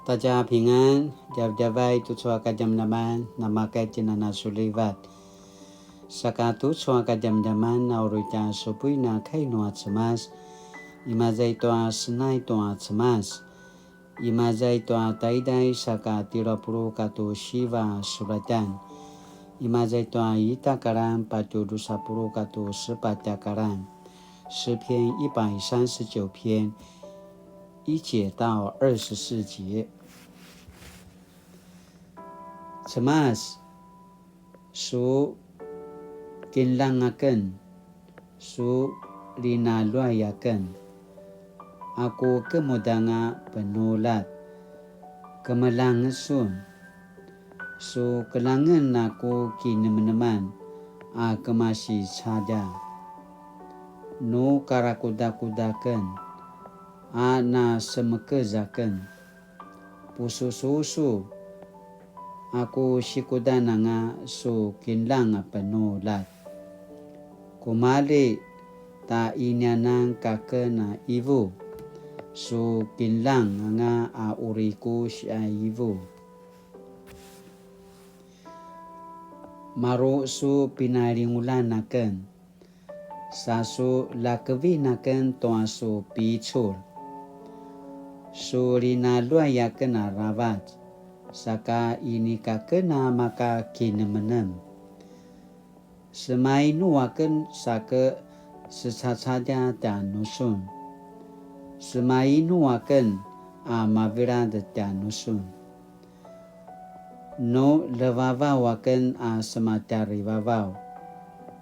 大家平安，Jawai tu cua kajam naman, nama kajinana sulivat. Saka tu cua kajam naman na uruja supui na kai noa cemas. Imazai toa senai toa cemas. Imazai toa taidai saka 30 katu Shiva suratan. Imazai toa ita karan 40 katu sepatya karan. 诗篇139篇1节到24节。Cemas, su kinlangaken, su linaluayaken. Aku kemudanga penulat, kemelangesun. Su kelangan aku kinemeneman, kemasi saja. Nu karakudakudaken, na semekezaken. Pusu-susu, aku sikudana nga su kinlang penulat. Kumali ta inyanang kakena ibu, su kinlang nga uriku siya ibu. Maru su pinaringulanaken, sasu lakevinaken toa su picul. Su rinaluayaken rabat, saka ini kakena maka kinemenem. Semai nuaken saka sesasaja dan nusun. Semai nuaken mavira dan nusun. No levavawaken sematari vavaw.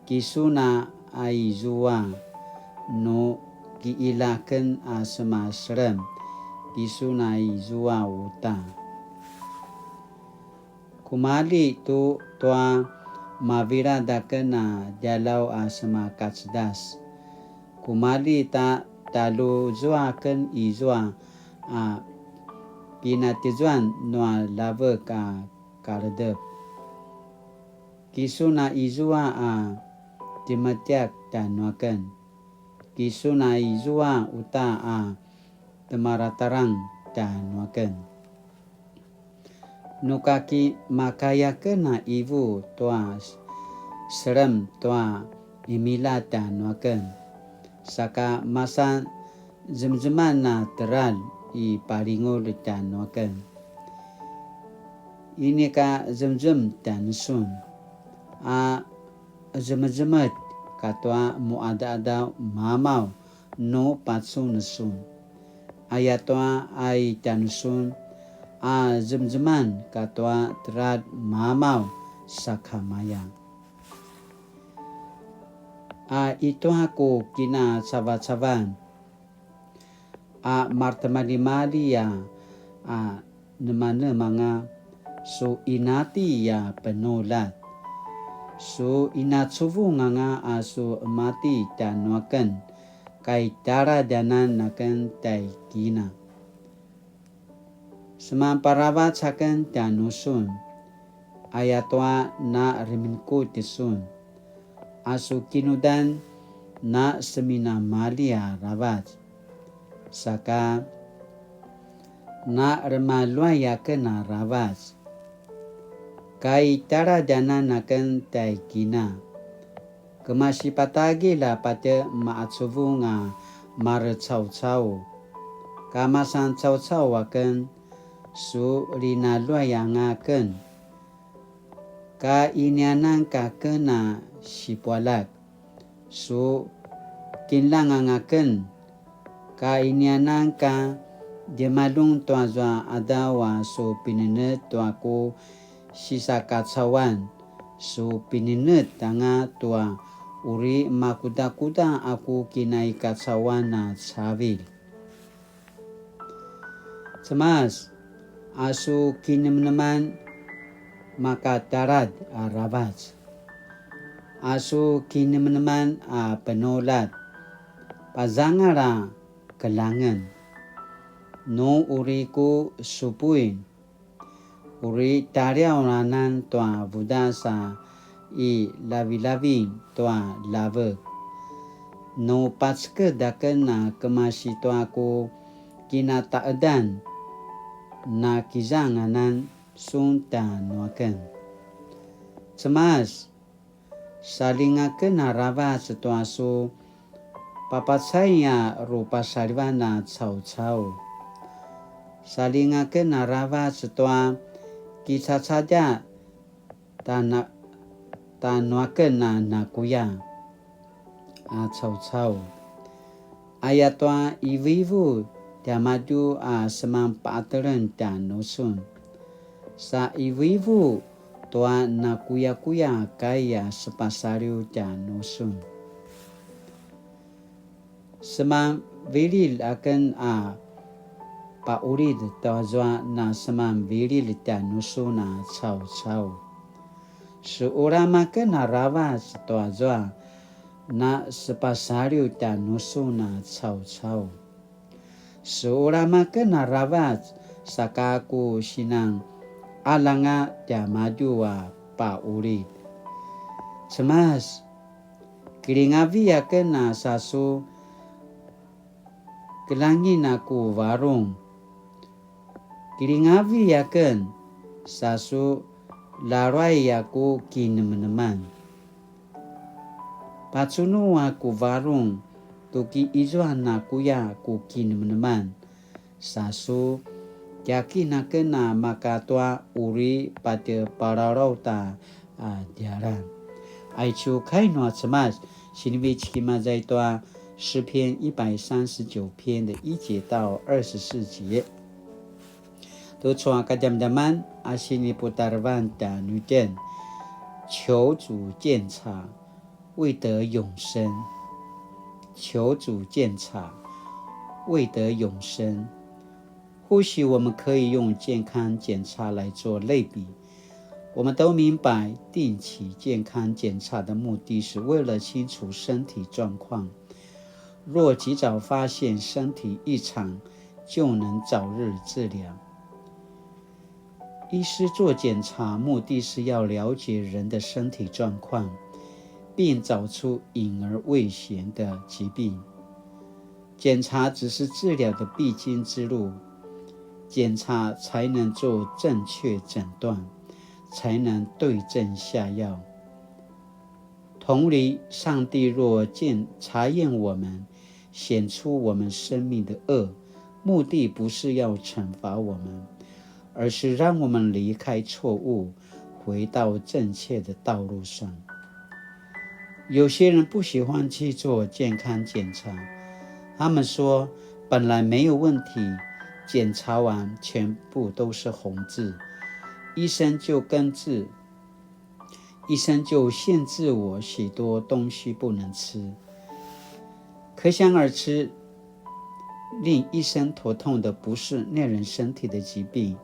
Kisuna aizua no kiilaken semasrem. Kisuna aizua uta. Kumali tu toa mavira dakena jalau asma katsdas. Kumali ta talu zuaken izua pinatizuan noa lave karedep. Kisuna izua timatiak dan nuaken. Kisuna izua uta temaratarang dan nuaken. Nukaki makaya kena ibu toa serem toa imila dan nuaken. Saka masa zem-zeman na teral i paringul dan nuaken. Ini ka zem-zem dan sun. Zem-zemet katwa muada-ada mamau no patsun sun. Ayatwa ai dan sun. Zem-zeman katwa terat mamau sakamaya. Itu aku kina sabat-saban. Martamali-mali ya nemana su inati ya penulat. Su inatsuvu nga su mati dan nuaken. Kai tara danan naken tai kina. Semamparabat saken dan nusun. Ayatwa na reminku tisun. Asu kinudan na semina malia rabat. Saka na remaluaya kena rabat. Kai tara dana naken tai kina. Kemasi patagi la pada maatsuvu nga mare caw-caw. Kamasan caw-caw waken su rinaluaya ngaken. Ka inyanan ka kena sipualak. Su kinlangangaken. Ka inyanan ka jemalung toa zwa adawa su pininet toa ku sisa katsawan. Su pininet tanga toa uri makuda-kuda aku kinai katsawan na sabil. Cemas, asu kinemeneman maka darat rabat. Asu kinemeneman penulat. Pazangara kelangan. No uriku supuin. Uri taria oranan toa budasa i labi-labi toa lave. No patske daken kemasi toa ku kinataadan na kizanganan suntan waken. Cemas salingaken narava setuasu papasaya rupa sarivana cau-cau. Salingaken narava setua kisah saja tanwaken na nakuya cau-cau. Ayatwa ivivu tiamadu semam paateren dan nusun. Sa ivivu tua nakuya-kuya kaya sepasariu dan nusun. Semam viril akan paurid tawazwa na semam viril dan nusun na cau-cau. Seorang makan narava tawazwa na sepasariu dan nusun na cau-cau. Seorang makan narava sakaku sinang alanga dan majuwa paurid. Cemas kiringavi akan na sasu kelangin aku warung. Kiringavi akan sasu larai aku kinemeneman. Pacunu aku warung tuki izwan aku ya aku kinemeneman. Sasu yakin akan na makatwa uri pada pararau ta diaran. Aichu kainwa cemas sinwi chikima zaitwa 诗篇139篇的1节到24节。都从个点点man西尼布达万的女den，求主鉴察，为得永生。求主鉴察，为得永生。或许我们可以用健康检查来做类比。我们都明白，定期健康检查的目的是为了清楚身体状况。若及早发现身体异常，就能早日治疗。医师做检查，目的是要了解人的身体状况，并找出隐而未显的疾病。检查只是治疗的必经之路，检查才能做正确诊断，才能对症下药。同理，上帝若查验我们，显出我们生命的恶，目的不是要惩罚我们，而是让我们离开错误，回到正确的道路上。有些人不喜欢去做健康检查，他们说本来没有问题，检查完全部都是红字，医生就限制我许多东西不能吃。可想而知，令医生头痛的不是那人身体的疾病，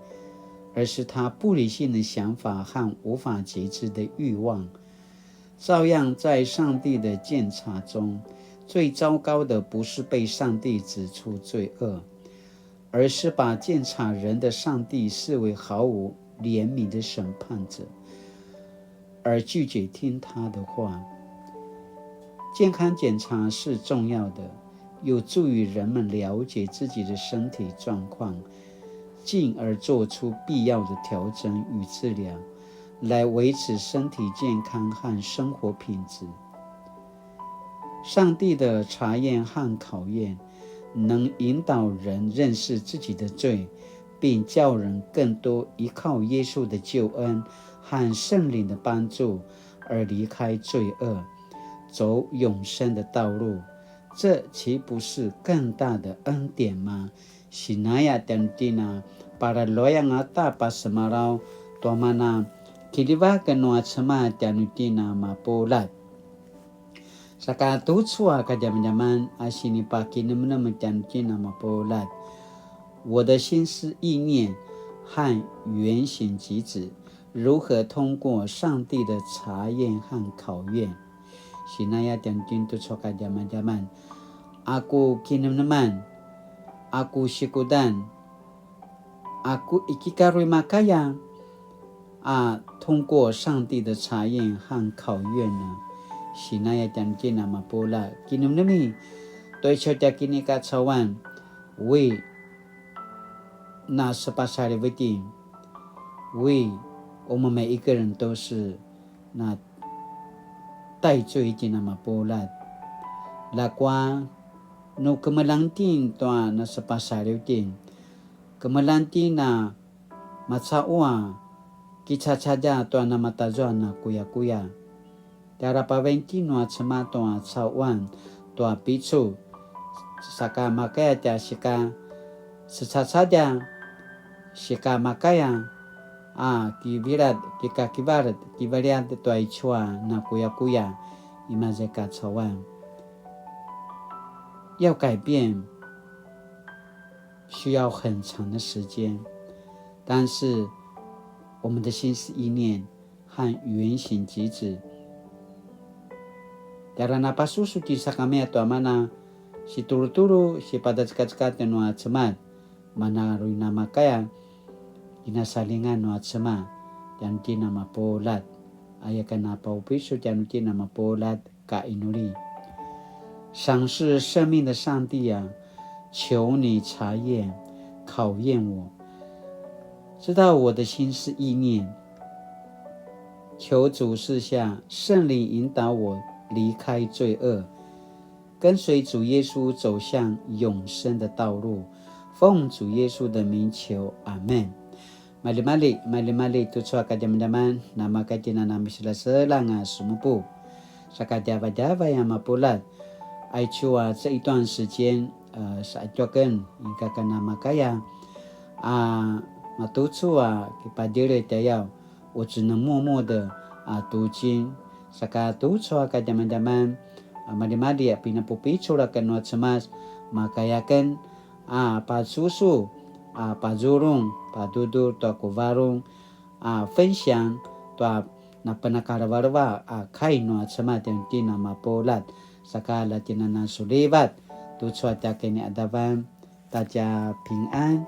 而是他不理性的想法和无法节制的欲望。照样在上帝的鉴察中，最糟糕的不是被上帝指出罪恶，而是把鉴察人的上帝视为毫无怜悯的审判者，而拒绝听他的话。健康检查是重要的，有助于人们了解自己的身体状况，进而做出必要的调整与治疗，来维持身体健康和生活品质。上帝的查验和考验能引导人认识自己的罪，并叫人更多依靠耶稣的救恩和圣灵的帮助，而离开罪恶，走永生的道路。这岂不是更大的恩典吗？Sinaya tentina para loyang ata pasemaraw tuamana kiliba kenua cema tenutina mapolat. Saka tutsua kajaman asini pakinamna tenutina mapolat. 我的心思意念和原型极致如何通过上帝的查验和考验？Sinaya tentin tutsoka jaman-jaman. Aku kinamnaman, aku sikudan, aku ikikarui makaya. 通过上帝的查验和考验呢？Sinaya tentin mapola. Kinamnami, toy chotia kinika cawan, we 那18的规定，为我们每一个人都是那带罪的那么波拉，拉瓜no kemelantin toa na18din, kemelantin na matsaua kita saja toa na matazua na kuya. Dara paventi no atsama toa tsauan toa pichu, saka makaya ja sika saja sika makaya kivirat toa ichua na kuya imazeka tsauan。要改变需要很长的时间，但是我们的心思意念和言行举止Dara napasusu sa kami ato mana si turu-turu si padat-kat-kat no atsamat mana ruina makaya inasalingan no atsama dan tina mapolat ayakan napaupiso dan tina mapolat ka inuli。赏识生命的上帝啊，求你查验考验我，知道我的心思意念，求主赐下圣灵引导我离开罪恶，跟随主耶稣走向永生的道路。奉主耶稣的名求，阿们。Mali-mali tutsua kajam-jaman nama kajina nami sila selanga sumupu saka java-java yang mapulat ai chua 这一段时间sa itoken ingka kana makaya matutu kipadire tayao 我只能默默的读经 saka tutsua ka jaman-jaman mali-mali pinapupichura kanwa cemas makayaken pasusu pazurung padudur to kuvarung 分享 to na panakarawarwa kaino at sama tina mapolat sakala tinana sulibat tutsua takini adaban taja 平安